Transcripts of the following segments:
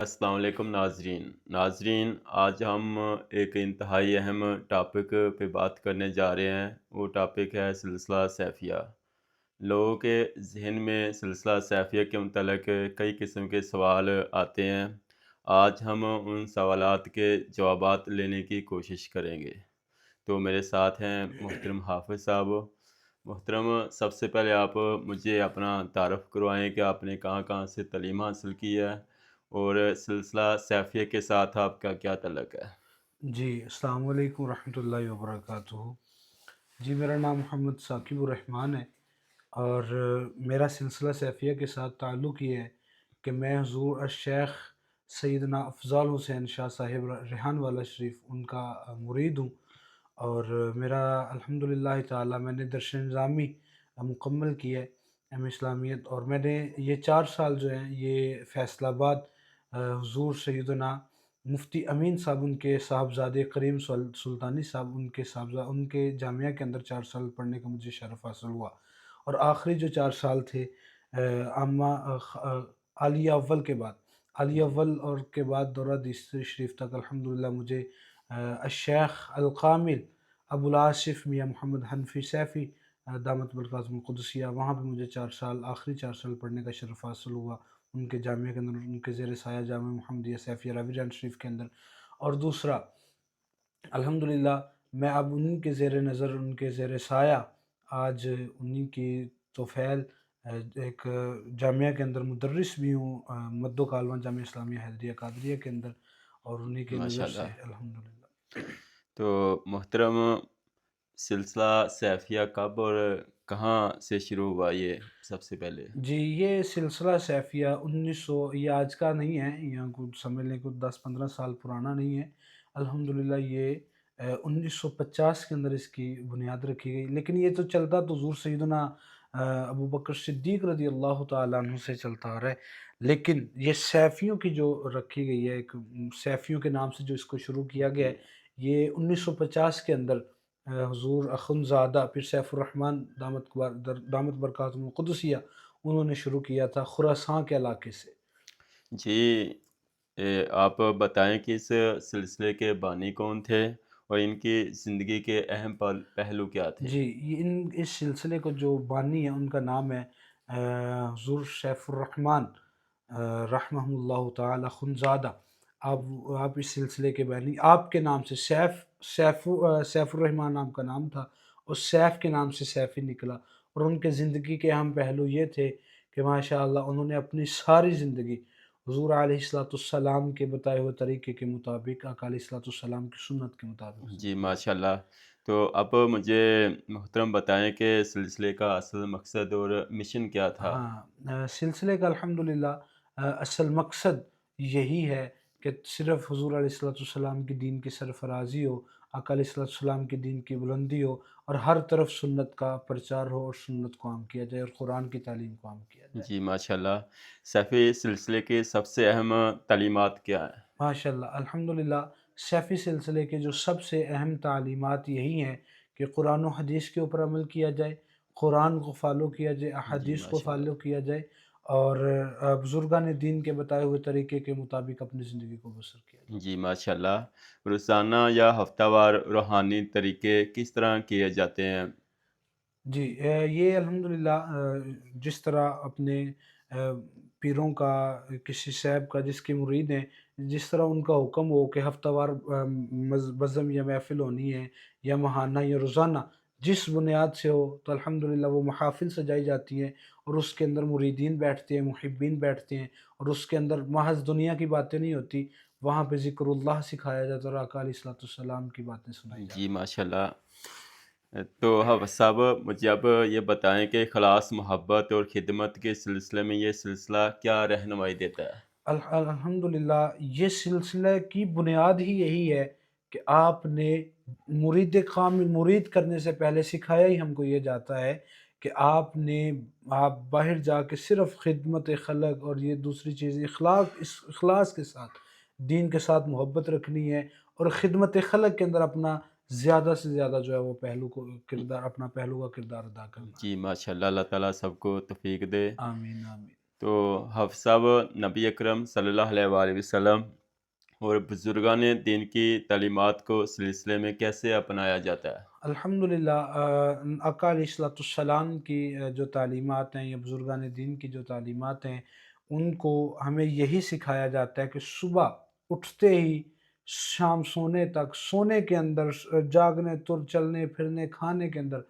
السلام علیکم ناظرین، آج ہم ایک انتہائی اہم ٹاپک پہ بات کرنے جا رہے ہیں۔ وہ ٹاپک ہے سلسلہ سیفیہ۔ لوگوں کے ذہن میں سلسلہ سیفیہ کے متعلق کئی قسم کے سوال آتے ہیں۔ آج ہم ان سوالات کے جوابات لینے کی کوشش کریں گے۔ تو میرے ساتھ ہیں محترم حافظ صاحب۔ محترم، سب سے پہلے آپ مجھے اپنا تعارف کروائیں کہ آپ نے کہاں کہاں سے تعلیم حاصل کی ہے اور سلسلہ سیفیہ کے ساتھ آپ کا کیا تعلق ہے؟ جی السلام علیکم ورحمۃ اللہ وبرکاتہ۔ جی میرا نام محمد ثاقب الرحمن ہے، اور میرا سلسلہ سیفیہ کے ساتھ تعلق یہ ہے کہ میں حضور الشیخ سیدنا افضال حسین شاہ صاحب ریحان والا شریف ان کا مرید ہوں، اور میرا الحمدللہ تعالی میں نے درس نظامی مکمل کی ہے ایم اسلامیت، اور میں نے یہ 4 سال جو ہیں یہ فیصل آباد حضور سیدنا مفتی امین صاحب ان کے صاحبزادے کریم سلطانی صاحب ان کے جامعہ کے اندر 4 سال پڑھنے کا مجھے شرف حاصل ہوا، اور آخری جو 4 سال تھے عامہ عالیہ اول کے بعد، عالیہ اول اور کے بعد دورہ حدیث شریف تک الحمدللہ مجھے الشیخ القامل ابو العاصف میاں محمد حنفی سیفی دامت برکاتہم القدسیہ، وہاں پہ مجھے 4 سال آخری 4 سال پڑھنے کا شرف حاصل ہوا ان کے جامعہ کے اندر، ان کے زیر سایہ جامعہ محمدیہ سیفیہ راوی جان شریف کے اندر۔ اور دوسرا الحمدللہ میں اب انہی کے زیر نظر، ان کے زیر سایہ آج انہی کی توفیل ایک جامعہ کے اندر مدرس بھی ہوں، مد و کالون جامعہ اسلامیہ حیدریہ قادریہ کے اندر، اور انہی کے ماشاء نظر سے اللہ۔ الحمدللہ۔ تو محترم، سلسلہ سیفیہ کب اور کہاں سے شروع ہوا یہ سب سے پہلے؟ جی یہ سلسلہ سیفیہ 1900، یہ آج کا نہیں ہے، یہ کچھ سمجھ لیں کچھ 10-15 سال پرانا نہیں ہے الحمدللہ۔ یہ 1950 کے اندر اس کی بنیاد رکھی گئی، لیکن یہ تو چلتا تو حضور سیدنا ابو بکر صدیق رضی اللہ تعالیٰ عنہ سے چلتا آ رہا ہے، لیکن یہ سیفیوں کی جو رکھی گئی ہے، ایک سیفیوں کے نام سے جو اس کو شروع کیا گیا ہے، یہ 1950 کے اندر حضور اخندزادہ پھر سیف الرحمن دامت برکاتہم القدسیہ انہوں نے شروع کیا تھا خراسان کے علاقے سے۔ جی، آپ بتائیں کہ اس سلسلے کے بانی کون تھے اور ان کی زندگی کے اہم پہلو کیا تھے؟ جی اس سلسلے کو جو بانی ہے ان کا نام ہے حضور سیف الرحمن رحمہ اللہ تعالی اخندزادہ۔ آپ اس سلسلے کے بانی، آپ کے نام سے سیف الرحمن نام کا نام تھا، اور سیف کے نام سے سیفی نکلا، اور ان کے زندگی کے اہم پہلو یہ تھے کہ ماشاءاللہ انہوں نے اپنی ساری زندگی حضور علیہ السلام کے بتائے ہوئے طریقے کے مطابق، آقا علیہ السلام کی سنت کے مطابق جی زندگی گزاری۔ ماشاء اللہ۔ تو اب مجھے محترم بتائیں کہ سلسلے کا اصل مقصد اور مشن کیا تھا؟ ہاں سلسلے کا الحمدللہ اصل مقصد یہی ہے کہ صرف حضور علیہ السلام کی دین کی سرفرازی ہو، آقا علیہ السلام کی دین کی بلندی ہو، اور ہر طرف سنت کا پرچار ہو، اور سنت کو عام کیا جائے، اور قرآن کی تعلیم کو عام کیا جائے۔ جی ماشاء اللہ۔ سیفی سلسلے کی سب سے اہم تعلیمات کیا ہیں؟ ماشاءاللہ الحمدللہ سیفی سلسلے کے جو سب سے اہم تعلیمات یہی ہیں کہ قرآن و حدیث کے اوپر عمل کیا جائے، قرآن کو فالو کیا جائے، جی احادیث کو ماشاء فالو اللہ۔ کیا جائے، اور بزرگان دین کے بتائے ہوئے طریقے کے مطابق اپنی زندگی کو بسر کیا جائے۔ جی ماشاء اللہ۔ روزانہ یا ہفتہ وار روحانی طریقے کس طرح کیے جاتے ہیں؟ جی یہ الحمدللہ جس طرح اپنے پیروں کا، کسی صاحب کا جس کے مرید ہیں، جس طرح ان کا حکم ہو کہ ہفتہ وار بزم یا محفل ہونی ہے، یا ماہانہ یا روزانہ، جس بنیاد سے ہو تو الحمدللہ وہ محافل سجائی جاتی ہیں، اور اس کے اندر مریدین بیٹھتے ہیں، محبین بیٹھتے ہیں، اور اس کے اندر محض دنیا کی باتیں نہیں ہوتی، وہاں پہ ذکر اللہ سکھایا جاتا ہے، اور آقا علیہ السلام کی باتیں سنائی جی جاتی ہیں۔ ماشاء اللہ۔ تو حافظ صاحب، مجھے اب یہ بتائیں کہ خلاص محبت اور خدمت کے سلسلے میں یہ سلسلہ کیا رہنمائی دیتا ہے؟ الحمدللہ یہ سلسلہ کی بنیاد ہی یہی ہے کہ آپ نے مرید کرنے سے پہلے سکھایا ہی ہم کو یہ جاتا ہے کہ آپ باہر جا کے صرف خدمت خلق، اور یہ دوسری چیز اخلاص کے ساتھ دین کے ساتھ محبت رکھنی ہے، اور خدمت خلق کے اندر اپنا زیادہ سے زیادہ جو ہے وہ اپنا پہلو کا کردار ادا کرنا ہے۔ جی ماشاء اللہ۔ اللہ تعالیٰ سب کو توفیق دے۔ آمین آمین۔ تو حافظ صاحب نبی اکرم صلی اللہ علیہ وآلہ وسلم اور بزرگان دین کی تعلیمات کو سلسلے میں کیسے اپنایا جاتا ہے؟ الحمدللہ آقا علیہ الصلوۃ والسلام کی جو تعلیمات ہیں یا بزرگان دین کی جو تعلیمات ہیں ان کو ہمیں یہی سکھایا جاتا ہے کہ صبح اٹھتے ہی شام سونے تک، سونے کے اندر، جاگنے، تر چلنے پھرنے، کھانے کے اندر،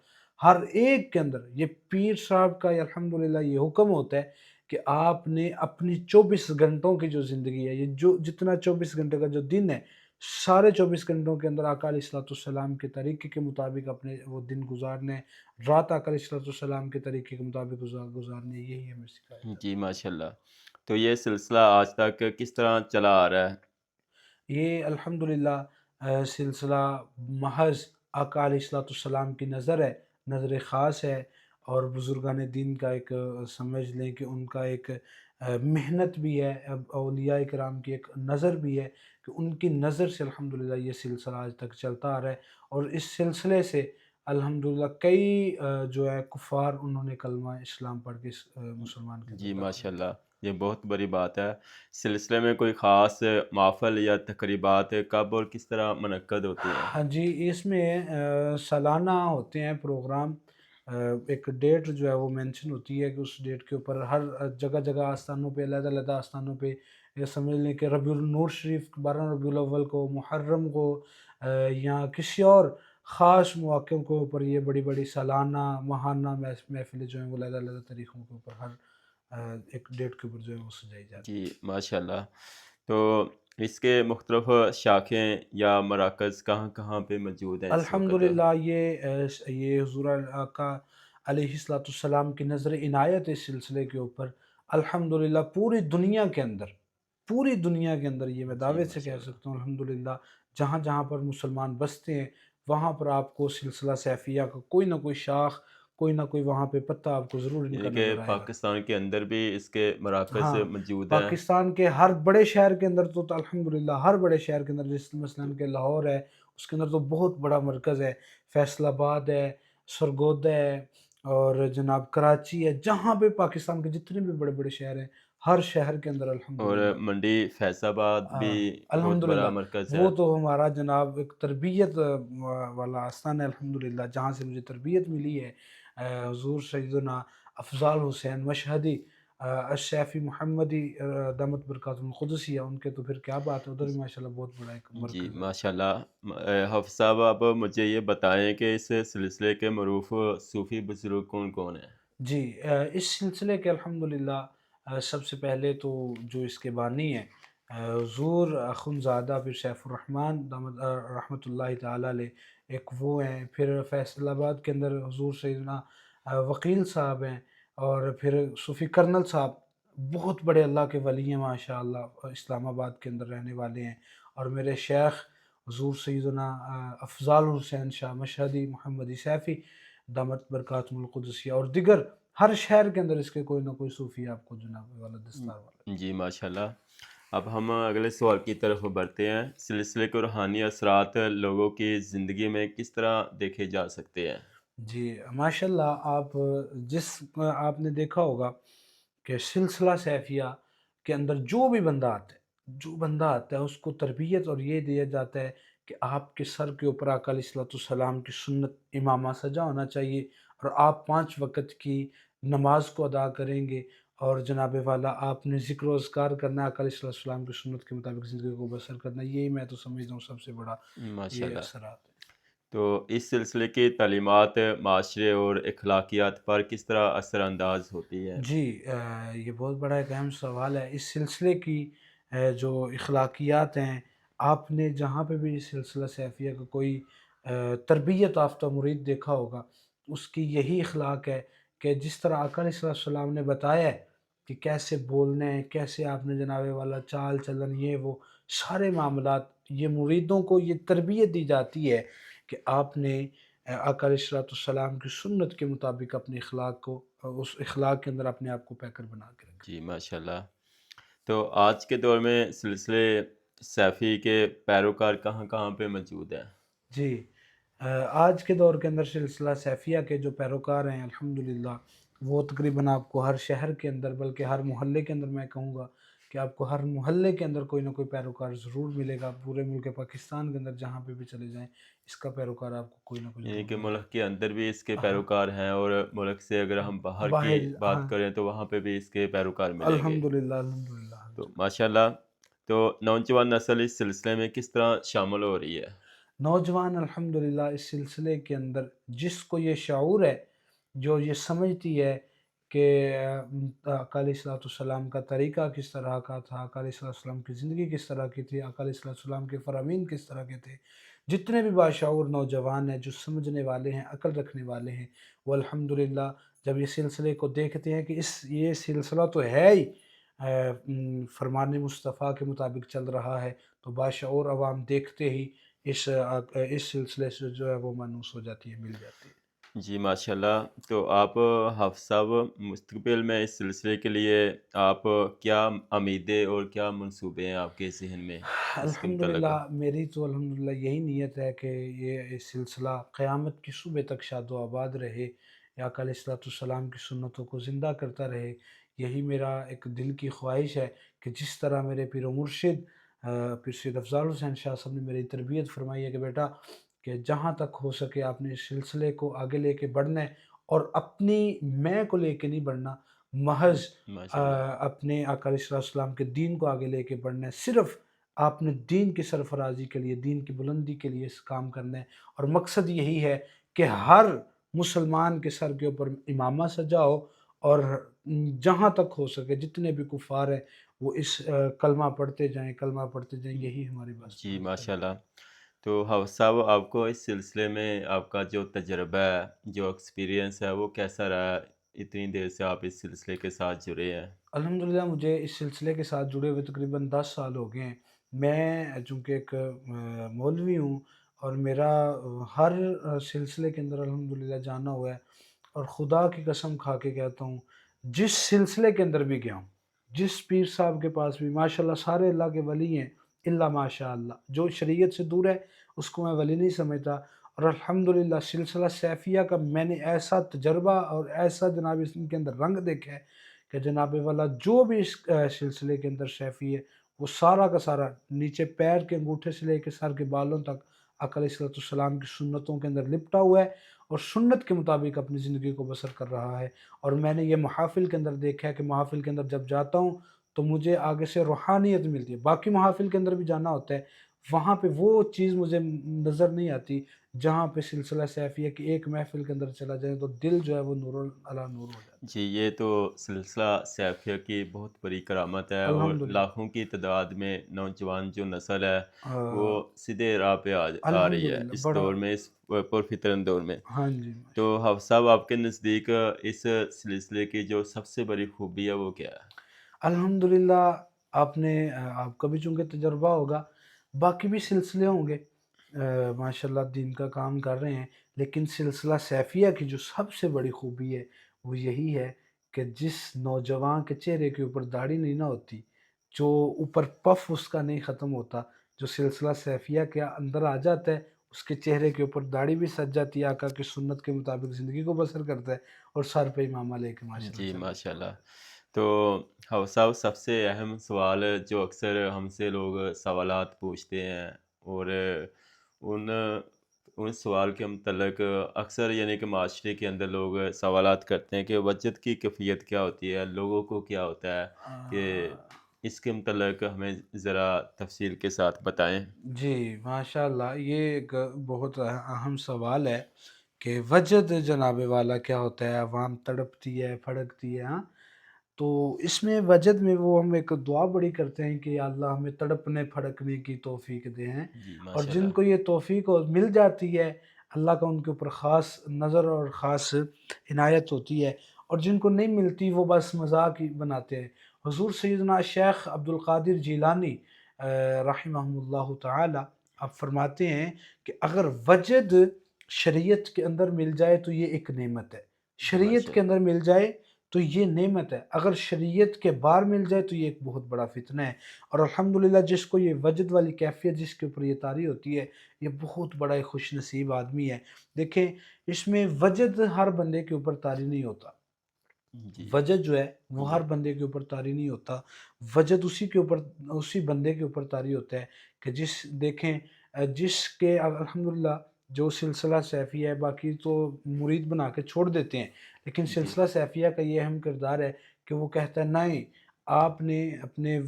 ہر ایک کے اندر یہ پیر صاحب کا یہ الحمدللہ یہ حکم ہوتا ہے کہ آپ نے اپنی 24 گھنٹوں کی جو زندگی ہے، یہ جو جتنا 24 گھنٹے کا جو دن ہے، سارے 24 گھنٹوں کے اندر آقا علیہ الصلوۃ والسلام کے طریقے کے مطابق اپنے وہ دن گزارنے، رات آقا علیہ الصلوۃ والسلام کے طریقے کے مطابق گزارنے، یہی ہمیں سکھایا جاتا جی ماشاء اللہ۔ تو یہ سلسلہ آج تک کس طرح چلا آ رہا ہے؟ ہے۔ یہ الحمدللہ سلسلہ محض آقا علیہ الصلوۃ والسلام کی نظر ہے، نظر خاص ہے، اور بزرگان دین کا ایک سمجھ لیں کہ ان کا ایک محنت بھی ہے، اولیاء کرام کی ایک نظر بھی ہے کہ ان کی نظر سے الحمدللہ یہ سلسلہ آج تک چلتا آ رہا ہے، اور اس سلسلے سے الحمدللہ کئی جو ہے کفار انہوں نے کلمہ اسلام پڑھ کے مسلمان کے جی اندر داخل ماشاء کیا۔ اللہ، یہ بہت بڑی بات ہے۔ سلسلے میں کوئی خاص محفل یا تقریبات کب اور کس طرح منعقد ہوتی ہیں؟ ہاں جی، اس میں سالانہ ہوتے ہیں پروگرام، ایک ڈیٹ جو ہے وہ مینشن ہوتی ہے کہ اس ڈیٹ کے اوپر ہر جگہ جگہ آستانوں پہ، علیحدہ علیحدہ آستانوں پہ، یہ سمجھ لیں کہ ربیع النور شریف 12 ربیع الاول کو، محرم کو، یا کسی اور خاص مواقع کے اوپر یہ بڑی بڑی سالانہ ماہانہ محفلیں جو ہیں وہ علیحدہ علیحدہ طریقوں کے اوپر ہر ایک ڈیٹ کے اوپر جو ہے وہ سجائی جاتی جی ہیں۔ ماشاء اللہ۔ تو اس کے مختلف شاخیں یا مراکز کہاں کہاں پہ موجود ہیں اس وقت؟ الحمدللہ یہ حضور آقا علیہ الصلوۃ والسلام کی نظر عنایت اس سلسلے کے اوپر الحمدللہ پوری دنیا کے اندر یہ میں جی دعوے سے ماشاء کہہ اللہ، سکتا ہوں الحمدللہ، جہاں جہاں پر مسلمان بستے ہیں وہاں پر آپ کو سلسلہ سیفیہ کا کوئی نہ کوئی شاخ، کوئی نہ کوئی وہاں پہ پتہ آپ کو ضرور ان یعنی کا کہ نظر آئے گا۔ پاکستان کے اندر بھی اس کے مراکز ہاں، موجود ہیں۔ پاکستان کے ہر بڑے شہر کے اندر تو الحمدللہ ہر بڑے شہر کے اندر، جس مثلاً کہ لاہور ہے، اس کے اندر تو بہت بڑا مرکز ہے، فیصل آباد ہے، سرگودا ہے، اور جناب کراچی ہے، جہاں پہ پاکستان کے جتنے بھی بڑے بڑے شہر ہیں، ہر شہر کے اندر اور الحمدللہ منڈی فیض آباد بھی بہت الحمدللہ بڑا مرکز ہے۔ وہ تو ہمارا جناب ایک تربیت والا آستان ہے الحمدللہ، جہاں سے مجھے تربیت ملی ہے حضور سیدنا افضال حسین مشہدی الشیفی محمدی دامت برکاتہ القدسیہ، ان کے تو پھر کیا بات ہے، ادھر بھی ماشاءاللہ بہت بڑا ایک جی مرکز ہے۔ ماشاء اللہ۔ حافظ صاحب اب مجھے یہ بتائیں کہ اس سلسلے کے معروف صوفی بزرگ کون کون ہیں؟ جی، اس سلسلے کے الحمدللہ سب سے پہلے تو جو اس کے بانی ہیں حضور اخندزادہ پھر سیف الرحمن دامت رحمۃ اللہ تعالیٰ علیہ، ایک وہ ہیں، پھر فیصل آباد کے اندر حضور سیدنا وکیل صاحب ہیں، اور پھر صوفی کرنل صاحب بہت بڑے اللہ کے ولی ہیں ماشاء اللہ، اسلام آباد کے اندر رہنے والے ہیں، اور میرے شیخ حضور سیدنا افضال حسین شاہ مشہدی محمدی سیفی دامت برکاتہم القدسیہ، اور دیگر ہر شہر کے اندر اس کے کوئی نہ کوئی صوفی آپ کو جناب والا دستار والا۔ جی ماشاء اللہ۔ اب ہم اگلے سوال کی طرف بڑھتے ہیں۔ سلسلے کے روحانی اثرات لوگوں کی زندگی میں کس طرح دیکھے جا سکتے ہیں؟ جی ماشاء اللہ، آپ نے دیکھا ہوگا کہ سلسلہ سیفیہ کے اندر جو بندہ آتا ہے اس کو تربیت اور یہ دیا جاتا ہے کہ آپ کے سر کے اوپر آقا علیہ الصلوۃ والسلام کی سنت امامہ سجا ہونا چاہیے، اور آپ 5 وقت کی نماز کو ادا کریں گے، اور جناب والا آپ نے ذکر و اذکار کرنا ہے، آقا علیہ الصلوۃ والسلام کی سنت کے مطابق زندگی کو بسر کرنا ہے، یہی میں تو سمجھتا ہوں سب سے بڑا ماشاء یہ اللہ۔ اثرات ہے۔ تو اس سلسلے کی تعلیمات معاشرے اور اخلاقیات پر کس طرح اثر انداز ہوتی ہے؟ جی، یہ بہت بڑا ایک اہم سوال ہے۔ اس سلسلے کی جو اخلاقیات ہیں، آپ نے جہاں پہ بھی اس سلسلہ سیفیہ کا کوئی تربیت یافتہ مرید دیکھا ہوگا، اس کی یہی اخلاق ہے کہ جس طرح آقا علیہ السلام نے بتایا ہے کہ کیسے بولنا ہے، کیسے آپ نے جناب والا چال چلن، یہ وہ سارے معاملات، یہ مریدوں کو یہ تربیت دی جاتی ہے کہ آپ نے آقا علیہ السلام کی سنت کے مطابق اپنے اخلاق کو، اس اخلاق کے اندر اپنے آپ کو پیکر بنا کے رکھیں۔ جی ماشاء اللہ۔ تو آج کے دور میں سلسلے سیفی کے پیروکار کہاں کہاں پہ موجود ہیں؟ جی، آج کے دور کے اندر سلسلہ سیفیہ کے جو پیروکار ہیں الحمدللہ وہ تقریباً آپ کو ہر شہر کے اندر بلکہ ہر محلے کے اندر میں کہوں گا کہ آپ کو ہر محلے کے اندر کوئی نہ کوئی پیروکار ضرور ملے گا، پورے ملک پاکستان کے اندر جہاں پہ بھی چلے جائیں اس کا پیروکار آپ کو کوئی نہ کوئی یعنی ضرور کہ ملے گا۔ ملک کے اندر بھی اس کے ہاں، پیروکار ہیں، اور ملک سے اگر ہم باہر کی باہر، بات ہاں، کریں تو وہاں پہ بھی اس کے پیروکار ملیں گے۔ الحمدللہ الحمدللہ تو الحمدللہ۔ ماشاء اللہ، تو نوجوان نسل اس سلسلے میں کس طرح شامل ہو رہی ہے؟ نوجوان الحمدللہ اس سلسلے کے اندر جس کو یہ شعور ہے، جو یہ سمجھتی ہے کہ آقا علیہ الصلوۃ والسلام کا طریقہ کس طرح کا تھا، آقا علیہ الصلوۃ والسلام کی زندگی کس طرح کی تھی، آقا علیہ الصلوۃ والسلام کے فرامین کس طرح کے تھے، جتنے بھی باشعور نوجوان ہیں جو سمجھنے والے ہیں، عقل رکھنے والے ہیں، وہ الحمدللہ جب یہ سلسلے کو دیکھتے ہیں کہ یہ سلسلہ تو ہے ہی فرمان مصطفیٰ کے مطابق چل رہا ہے، تو باشعور عوام دیکھتے ہی اس سلسلے سے جو ہے وہ مانوس ہو جاتی ہے، مل جاتی ہے۔ جی ماشاء اللہ، تو آپ حافظ صاحب مستقبل میں اس سلسلے کے لیے آپ کیا امیدیں اور کیا منصوبے ہیں آپ کے ذہن میں اس کے متعلق؟ الحمدللہ میری تو الحمدللہ یہی نیت ہے کہ یہ سلسلہ قیامت کی صبح تک شاد و آباد رہے، یا آقا علیہ الصلوۃ والسلام کی سنتوں کو زندہ کرتا رہے۔ یہی میرا ایک دل کی خواہش ہے کہ جس طرح میرے پیر و مرشد پیر سید افضال حسین شاہ صاحب نے میری تربیت فرمائی ہے کہ بیٹا کہ جہاں تک ہو سکے آپ نے اس سلسلے کو آگے لے کے بڑھنا ہے، اور اپنی میں کو لے کے نہیں بڑھنا، محض ماشاء اللہ۔ اپنے آقا علیہ الصلوۃ والسلام کے دین کو آگے لے کے بڑھنا ہے، صرف آپ نے دین کی سرفرازی کے لیے، دین کی بلندی کے لیے اس کام کرنا ہے، اور مقصد یہی ہے کہ ہر مسلمان کے سر کے اوپر امامہ سجا ہو، اور جہاں تک ہو سکے جتنے بھی کفار ہیں وہ اس کلمہ پڑھتے جائیں، کلمہ پڑھتے جائیں، یہی ہماری بس جی مقصد ماشاء ہے۔ اللہ، تو حافظ صاحب آپ کو اس سلسلے میں آپ کا جو تجربہ ہے، جو ایکسپیرینس ہے، وہ کیسا رہا؟ اتنی دیر سے آپ اس سلسلے کے ساتھ جڑے ہیں۔ الحمدللہ مجھے اس سلسلے کے ساتھ جڑے ہوئے تقریباً 10 سال ہو گئے ہیں۔ میں چونکہ ایک مولوی ہوں، اور میرا ہر سلسلے کے اندر الحمدللہ جانا ہوا ہے، اور خدا کی قسم کھا کے کہتا ہوں جس سلسلے کے اندر بھی گیا ہوں، جس پیر صاحب کے پاس بھی ماشاءاللہ سارے اللہ کے ولی ہیں الا ماشاء اللہ، جو شریعت سے دور ہے اس کو میں ولی نہیں سمجھتا، اور الحمدللہ سلسلہ سیفیہ کا میں نے ایسا تجربہ اور ایسا جناب اس کے اندر رنگ دیکھا ہے کہ جناب والا جو بھی اس سلسلے کے اندر شیفی ہے وہ سارا کا سارا نیچے پیر کے انگوٹھے سے لے کے سر کے بالوں تک آقا علیہ الصلوۃ والسلام کی سنتوں کے اندر لپٹا ہوا ہے، اور سنت کے مطابق اپنی زندگی کو بسر کر رہا ہے۔ اور میں نے یہ محافل کے اندر دیکھا ہے کہ محافل کے اندر جب جاتا ہوں تو مجھے آگے سے روحانیت ملتی ہے، باقی محافل کے اندر بھی جانا ہوتا ہے، وہاں پہ وہ چیز مجھے نظر نہیں آتی جہاں پہ سلسلہ سیفی ہے کہ ایک محفل کے اندر چلا جائے تو دل جو ہے وہ نور علی نور ہو جاتا جی، یہ تو سلسلہ سیفیہ کی بہت بڑی کرامت ہے، ہے۔ اور الحمدللہ لاکھوں کی تعداد میں نوجوان جو نسل ہے وہ آ، سیدھے راہ پہ آ رہی ہے الحمدللہ اس بڑا، دور میں، اس پرفتن دور میں۔ ہاں جی تو ماشاء حافظ صاحب آپ کے نزدیک اس سلسلے کی جو سب سے بڑی خوبی ہے وہ کیا ہے؟ الحمدللہ آپ نے آپ کا بھی چونکہ تجربہ ہوگا، باقی بھی سلسلے ہوں گے ماشاءاللہ دین کا کام کر رہے ہیں، لیکن سلسلہ سیفیہ کی جو سب سے بڑی خوبی ہے وہ یہی ہے کہ جس نوجوان کے چہرے کے اوپر داڑھی نہیں نہ ہوتی، جو اوپر پف اس کا نہیں ختم ہوتا، جو سلسلہ سیفیہ کے اندر آ جاتا ہے اس کے چہرے کے اوپر داڑھی بھی سج جاتی ہے، آقا کی سنت کے مطابق زندگی کو بسر کرتا ہے، اور سر پہ امامہ لے کے ماشاءاللہ جی چل ماشاء دیتا ہے۔ اللہ، تو حافظ صاحب سب سے اہم سوال جو اکثر ہم سے لوگ سوالات پوچھتے ہیں، اور ان ان سوال کے متعلق اکثر یعنی کہ معاشرے کے اندر لوگ سوالات کرتے ہیں کہ وجد کی کیفیت کیا ہوتی ہے، لوگوں کو کیا ہوتا ہے، آ، کہ اس کے متعلق ہمیں ذرا تفصیل کے ساتھ بتائیں۔ جی ماشاء اللہ یہ ایک بہت اہم سوال ہے کہ وجد جناب والا کیا ہوتا ہے، عوام تڑپتی ہے پھڑکتی ہے، ہاں، تو اس میں وجد میں وہ ہم ایک دعا بڑی کرتے ہیں کہ یا اللہ ہمیں تڑپنے پھڑکنے کی توفیق دے ہیں، جی اور ماشاء جن اللہ۔ کو یہ توفیق مل جاتی ہے اللہ کا ان کے اوپر خاص نظر اور خاص عنایت ہوتی ہے، اور جن کو نہیں ملتی وہ بس مذاق ہی بناتے ہیں۔ حضور سیدنا شیخ عبد القادر جیلانی رحمہ اللہ تعالی آپ فرماتے ہیں کہ اگر وجد شریعت کے اندر مل جائے تو یہ ایک نعمت ہے، جی ماشاء شریعت کے اللہ۔ اندر مل جائے تو یہ نعمت ہے، اگر شریعت کے باہر مل جائے تو یہ ایک بہت بڑا فتنہ ہے، اور الحمدللہ جس کو یہ وجد والی کیفیت جس کے اوپر یہ طاری ہوتی ہے یہ بہت بڑا ایک خوش نصیب آدمی ہے۔ دیکھیں اس میں وجد ہر بندے کے اوپر طاری نہیں ہوتا، جی وجد جو ہے وہ جی ہر بندے کے اوپر طاری نہیں ہوتا، وجد اسی بندے کے اوپر طاری ہوتا ہے کہ دیکھیں جس کے الحمدللہ جو سلسلہ سیفی ہے، باقی تو مرید بنا کے چھوڑ دیتے ہیں، لیکن جی سلسلہ سیفیہ کا یہ اہم کردار ہے کہ وہ کہتا ہے نہیں، آپ نے اپنے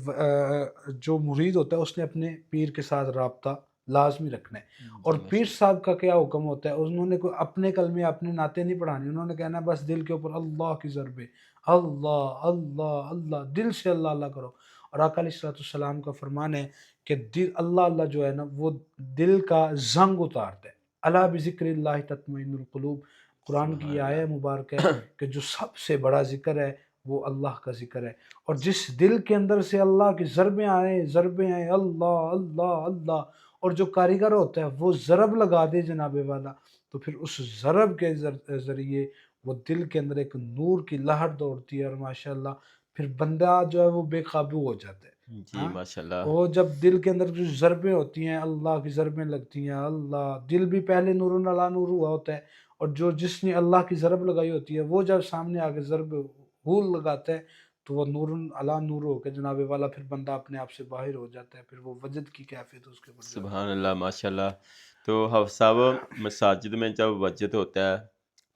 جو مرید ہوتا ہے اس نے اپنے پیر کے ساتھ رابطہ لازمی رکھنا ہے، اور جی پیر ماشاء اللہ صاحب کا کیا حکم ہوتا ہے، انہوں نے کوئی اپنے کلمے اپنے نعتیں نہیں پڑھانی، انہوں نے کہنا ہے بس دل کے اوپر اللہ کی ضربے، اللہ اللہ اللہ، دل سے اللہ اللہ کرو، اور آقا علیہ الصلوۃ والسلام کا فرمان ہے کہ دل اللہ اللہ جو ہے نا وہ دل کا زنگ اتارتا ہے، الا بذکر اللہ تطمئن القلوب، قرآن کی سبحان یہ آیہ اللہ مبارک ہے کہ جو سب سے بڑا ذکر ہے وہ اللہ کا ذکر ہے، اور جس دل کے اندر سے اللہ کی ضربیں آئیں اللہ اللہ اللہ، اور جو کاریگر ہوتا ہے وہ ضرب لگا دے جناب والا، تو پھر اس ضرب کے ذریعے وہ دل کے اندر ایک نور کی لہر دوڑتی ہے، اور ماشاءاللہ پھر بندہ جو ہے وہ بے قابو ہو جاتا ہے۔ جی ہاں، ماشاء اللہ وہ جب دل کے اندر جو ضربیں ہوتی ہیں، اللہ کی ضربیں لگتی ہیں، اللہ دل بھی پہلے نور علی نور ہوا ہوتا ہے، اور جس نے اللہ کی ضرب لگائی ہوتی ہے وہ جب سامنے آ کے ضرب ہول لگاتا ہے تو وہ نور علی نور ہو کے جناب والا پھر بندہ اپنے آپ سے باہر ہو جاتا ہے، پھر وہ وجد کی کیفیت اس کے اوپر جاتی سبحان اللہ ماشاء اللہ تو حافظ صاحب مساجد میں جب وجد ہوتا ہے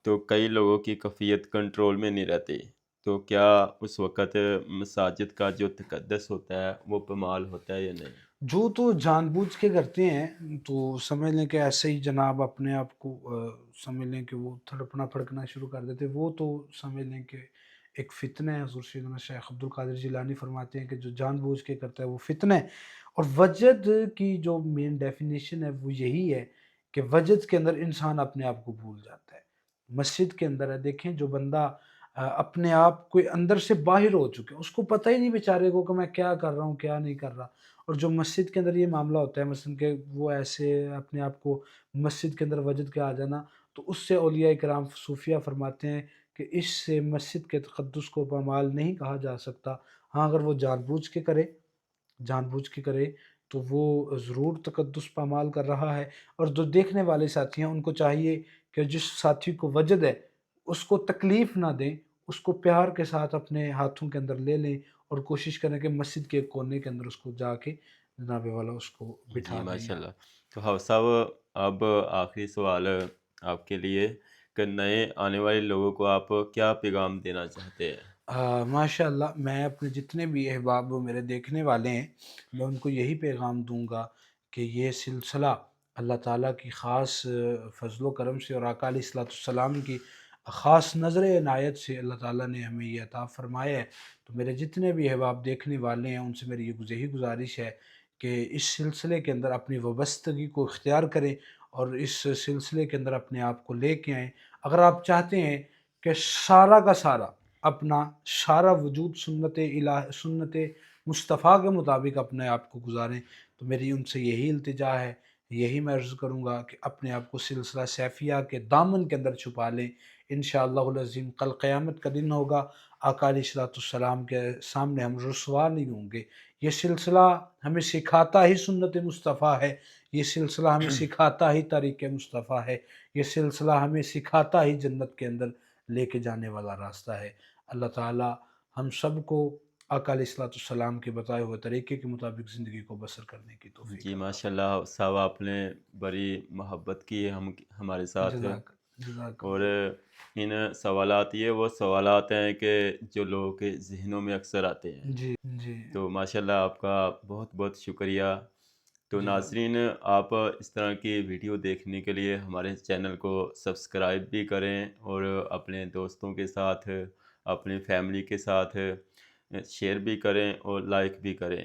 تو کئی لوگوں کی کیفیت کنٹرول میں نہیں رہتی تو کیا اس وقت مساجد کا جو تقدس ہوتا ہے وہ پامال ہوتا ہے یا نہیں جو تو جان بوجھ کے کرتے ہیں تو سمجھ لیں کہ ایسے ہی جناب اپنے آپ کو سمجھ لیں کہ وہ تھڑپنا پھڑکنا شروع کر دیتے، وہ تو سمجھ لیں کہ ایک فتنہ ہے، حضور سیدنا شیخ عبد القادر جیلانی فرماتے ہیں کہ جو جان بوجھ کے کرتا ہے وہ فتنہ ہے، اور وجد کی جو مین ڈیفینیشن ہے وہ یہی ہے کہ وجد کے اندر انسان اپنے آپ کو بھول جاتا ہے، مسجد کے اندر ہے، دیکھیں جو بندہ اپنے آپ کو اندر سے باہر ہو چکے اس کو پتہ ہی نہیں بیچارے کو کہ میں کیا کر رہا ہوں کیا نہیں کر رہا، اور جو مسجد کے اندر یہ معاملہ ہوتا ہے مثلا کہ وہ ایسے اپنے آپ کو مسجد کے اندر وجد کے آ جانا، تو اس سے اولیاء کرام صوفیہ فرماتے ہیں کہ اس سے مسجد کے تقدس کو پامال نہیں کہا جا سکتا، ہاں اگر وہ جان بوجھ کے کرے تو وہ ضرور تقدس پامال کر رہا ہے، اور جو دیکھنے والے ساتھی ہیں ان کو چاہیے کہ جس ساتھی کو وجد ہے اس کو تکلیف نہ دیں، اس کو پیار کے ساتھ اپنے ہاتھوں کے اندر لے لیں، اور کوشش کریں کہ مسجد کے ایک کونے کے اندر اس کو جا کے جناب والا اس کو جی بٹھا دیں ماشاء یہاں۔ اللہ تو حافظ صاحب اب آخری سوال آپ کے لیے کہ نئے آنے والے لوگوں کو آپ کیا پیغام دینا چاہتے ہیں ماشاء اللہ میں اپنے جتنے بھی احباب میرے دیکھنے والے ہیں میں ان کو یہی پیغام دوں گا کہ یہ سلسلہ اللہ تعالیٰ کی خاص فضل و کرم سے اور آقا علیہ الصلوۃ والسلام کی خاص نظر عنایت سے اللہ تعالیٰ نے ہمیں یہ عطا فرمایا ہے، تو میرے جتنے بھی احباب دیکھنے والے ہیں ان سے میری یہی گزارش ہے کہ اس سلسلے کے اندر اپنی وابستگی کو اختیار کریں، اور اس سلسلے کے اندر اپنے آپ کو لے کے آئیں، اگر آپ چاہتے ہیں کہ سارا کا سارا اپنا سارا وجود سنت مصطفیٰ کے مطابق اپنے آپ کو گزاریں، تو میری ان سے یہی التجا ہے، یہی میں عرض کروں گا کہ اپنے آپ کو سلسلہ سیفیہ کے دامن کے اندر چھپا لیں، انشاءاللہ العظیم کل قیامت کا دن ہوگا، آقا علیہ الصلوۃ والسلام کے سامنے ہم رسوا نہیں ہوں گے، یہ سلسلہ ہمیں سکھاتا ہی سنت مصطفیٰ ہے، یہ سلسلہ ہمیں سکھاتا ہی طریق مصطفیٰ ہے، یہ سلسلہ ہمیں سکھاتا ہی جنت کے اندر لے کے جانے والا راستہ ہے۔ اللہ تعالی ہم سب کو آقا علیہ الصلوۃ والسلام کے بتائے ہوئے طریقے کے مطابق زندگی کو بسر کرنے کی توفیق جی عطا ماشاء اللہ صاحب آپ نے بڑی محبت کی ہے ہمارے ساتھ جزاک اور اللہ ان سوالات یہ وہ سوالات ہیں کہ جو لوگوں کے ذہنوں میں اکثر آتے ہیں جی جی تو ماشاء اللہ آپ کا بہت بہت شکریہ تو جزاک ناظرین آپ اس طرح کی ویڈیو دیکھنے کے لیے ہمارے چینل کو سبسکرائب بھی کریں اور اپنے دوستوں کے ساتھ اپنی فیملی کے ساتھ شیئر بھی کریں اور لائک بھی کریں